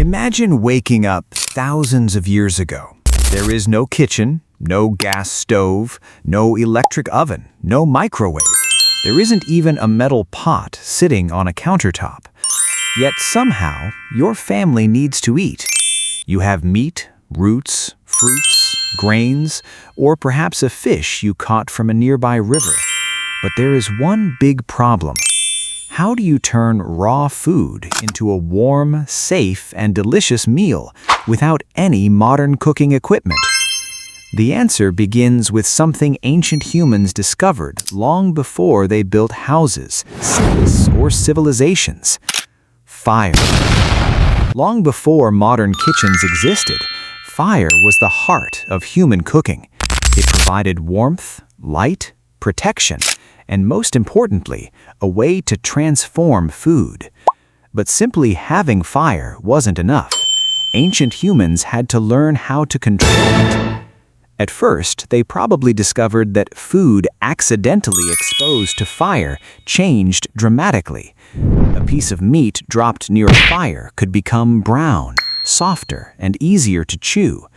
Imagine waking up thousands of years ago. There is no kitchen, no gas stove, no electric oven, no microwave. There isn't even a metal pot sitting on a countertop. Yet somehow, your family needs to eat. You have meat, roots, fruits, grains, or perhaps a fish you caught from a nearby river. But there is one big problem. How do you turn raw food into a warm, safe, and delicious meal without any modern cooking equipment? The answer begins with something ancient humans discovered long before they built houses, cities, or civilizations: fire. Long before modern kitchens existed, fire was the heart of human cooking. It provided warmth, light, protection, and most importantly, a way to transform food. But simply having fire wasn't enough. Ancient humans had to learn how to control it. At first, they probably discovered that food accidentally exposed to fire changed dramatically. A piece of meat dropped near a fire could become brown, softer, and easier to chew.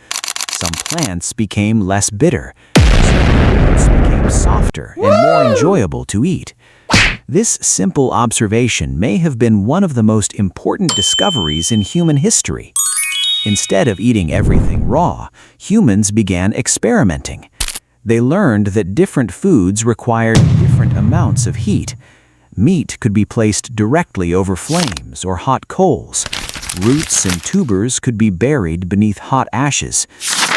Some plants became less bitter. Some became softer and more enjoyable to eat. This simple observation may have been one of the most important discoveries in human history. Instead of eating everything raw, humans began experimenting. They learned that different foods required different amounts of heat. Meat could be placed directly over flames or hot coals. Roots and tubers could be buried beneath hot ashes.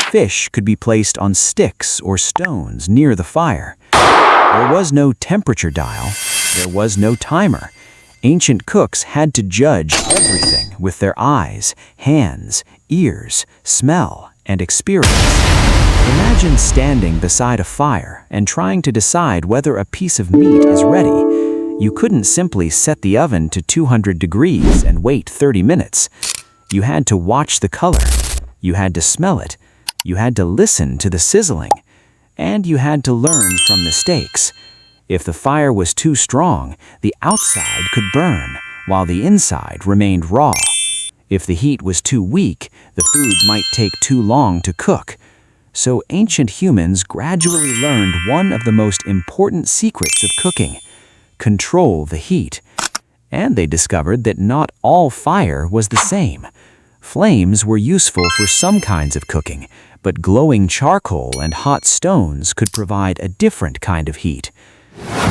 Fish could be placed on sticks or stones near the fire. There was no temperature dial. There was no timer. Ancient cooks had to judge everything with their eyes, hands, ears, smell, and experience. Imagine standing beside a fire and trying to decide whether a piece of meat is ready. You couldn't simply set the oven to 200 degrees and wait 30 minutes. You had to watch the color. You had to smell it. You had to listen to the sizzling. And you had to learn from mistakes. If the fire was too strong, the outside could burn, while the inside remained raw. If the heat was too weak, the food might take too long to cook. So ancient humans gradually learned one of the most important secrets of cooking: control the heat. And they discovered that not all fire was the same. Flames were useful for some kinds of cooking, but glowing charcoal and hot stones could provide a different kind of heat.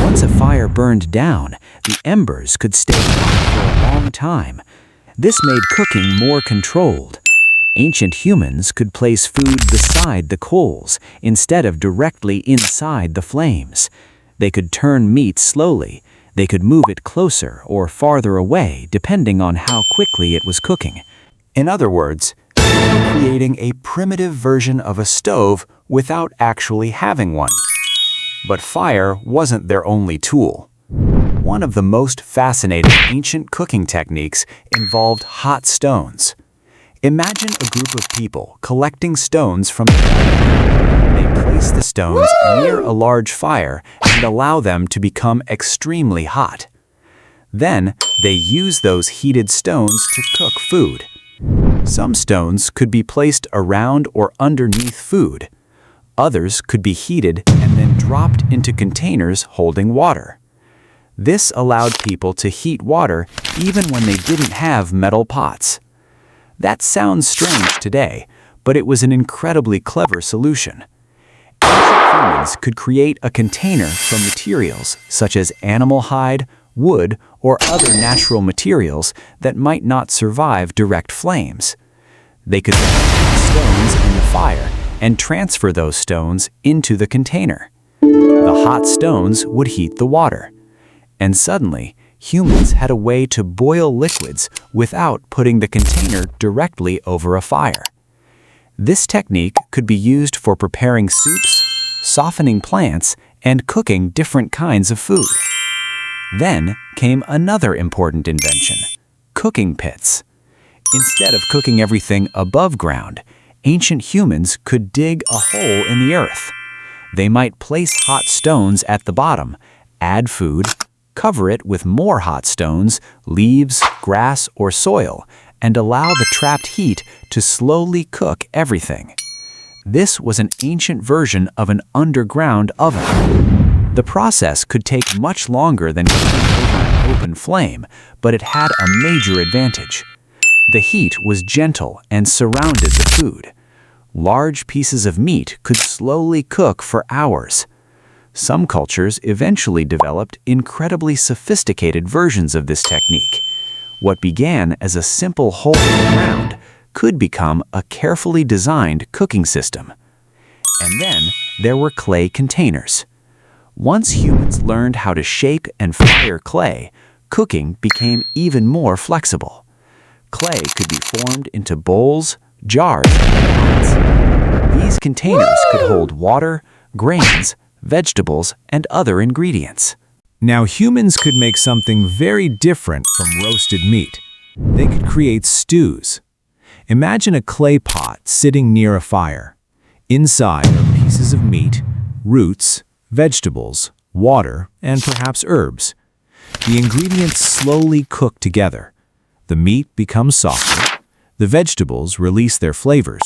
Once a fire burned down, the embers could stay hot for a long time. This made cooking more controlled. Ancient humans could place food beside the coals instead of directly inside the flames. They could turn meat slowly. They could move it closer or farther away depending on how quickly it was cooking. In other words, they were creating a primitive version of a stove without actually having one. But fire wasn't their only tool. One of the most fascinating ancient cooking techniques involved hot stones. Imagine a group of people collecting stones from the fire. They place the stones near a large fire and allow them to become extremely hot. Then, they use those heated stones to cook food. Some stones could be placed around or underneath food. Others could be heated and then dropped into containers holding water. This allowed people to heat water even when they didn't have metal pots. That sounds strange today, but it was an incredibly clever solution. Ancient humans could create a container from materials such as animal hide, wood, or other natural materials that might not survive direct flames. They could put stones in the fire and transfer those stones into the container. The hot stones would heat the water. And suddenly, humans had a way to boil liquids without putting the container directly over a fire. This technique could be used for preparing soups, softening plants, and cooking different kinds of food. Then came another important invention: cooking pits. Instead of cooking everything above ground, ancient humans could dig a hole in the earth. They might place hot stones at the bottom, add food, cover it with more hot stones, leaves, grass, or soil, and allow the trapped heat to slowly cook everything. This was an ancient version of an underground oven. The process could take much longer than cooking over an open flame, but it had a major advantage. The heat was gentle and surrounded the food. Large pieces of meat could slowly cook for hours. Some cultures eventually developed incredibly sophisticated versions of this technique. What began as a simple hole in the ground could become a carefully designed cooking system. And then there were clay containers. Once humans learned how to shape and fire clay, cooking became even more flexible. Clay could be formed into bowls, jars, and pots. These containers could hold water, grains, vegetables, and other ingredients. Now humans could make something very different from roasted meat. They could create stews. Imagine a clay pot sitting near a fire. Inside are pieces of meat, roots, vegetables, water, and perhaps herbs. The ingredients slowly cook together. The meat becomes softer. The vegetables release their flavors.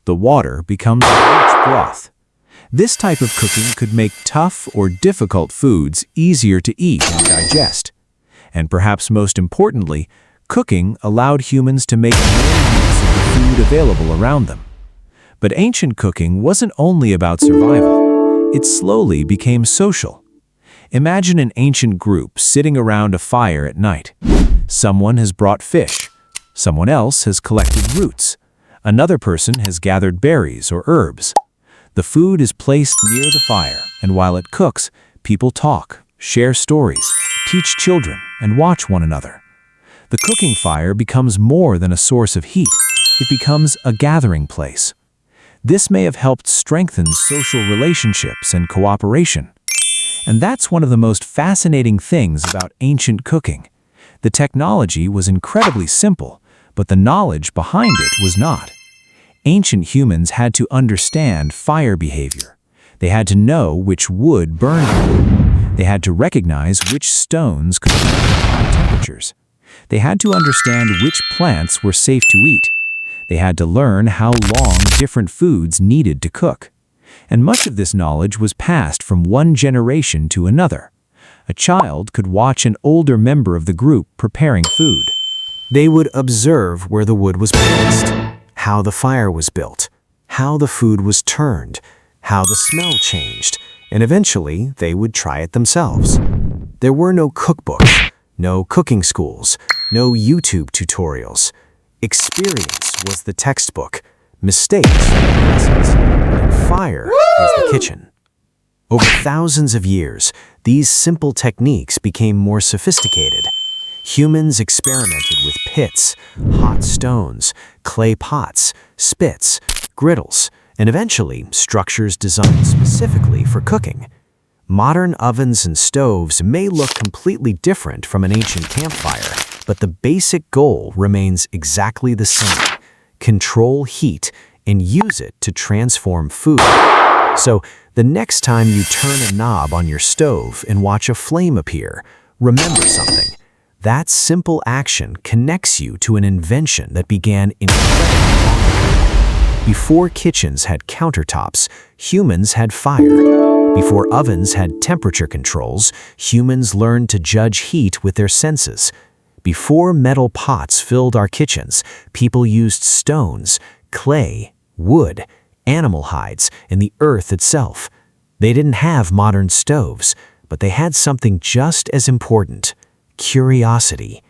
The water becomes a rich broth. This type of cooking could make tough or difficult foods easier to eat and digest. And perhaps most importantly, cooking allowed humans to make more use of the food available around them. But ancient cooking wasn't only about survival. It slowly became social. Imagine an ancient group sitting around a fire at night. Someone has brought fish. Someone else has collected roots. Another person has gathered berries or herbs. The food is placed near the fire, and while it cooks, people talk, share stories, teach children, and watch one another. The cooking fire becomes more than a source of heat. It becomes a gathering place. This may have helped strengthen social relationships and cooperation. And that's one of the most fascinating things about ancient cooking. The technology was incredibly simple, but the knowledge behind it was not. Ancient humans had to understand fire behavior. They had to know which wood burned them. They had to recognize which stones could handle high temperatures. They had to understand which plants were safe to eat. They had to learn how long different foods needed to cook. And much of this knowledge was passed from one generation to another. A child could watch an older member of the group preparing food. They would observe where the wood was placed, how the fire was built, how the food was turned, how the smell changed, and eventually they would try it themselves. There were no cookbooks, no cooking schools, no YouTube tutorials. Experience was the textbook, mistakes were the lessons, and fire was the kitchen. Over thousands of years, these simple techniques became more sophisticated. Humans experimented with pits, hot stones, clay pots, spits, griddles, and eventually structures designed specifically for cooking. Modern ovens and stoves may look completely different from an ancient campfire, but the basic goal remains exactly the same: control heat and use it to transform food. So, the next time you turn a knob on your stove and watch a flame appear, remember something. That simple action connects you to an invention that began incredibly long ago. Before kitchens had countertops, humans had fire. Before ovens had temperature controls, humans learned to judge heat with their senses. Before metal pots filled our kitchens, people used stones, clay, wood, animal hides, and the earth itself. They didn't have modern stoves, but they had something just as important: curiosity.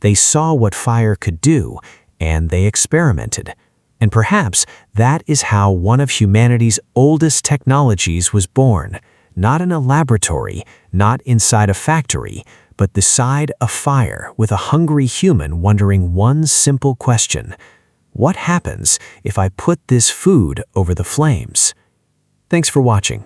They saw what fire could do, and they experimented. And perhaps that is how one of humanity's oldest technologies was born, not in a laboratory, not inside a factory, but beside a fire with a hungry human wondering one simple question: what happens if I put this food over the flames? Thanks for watching.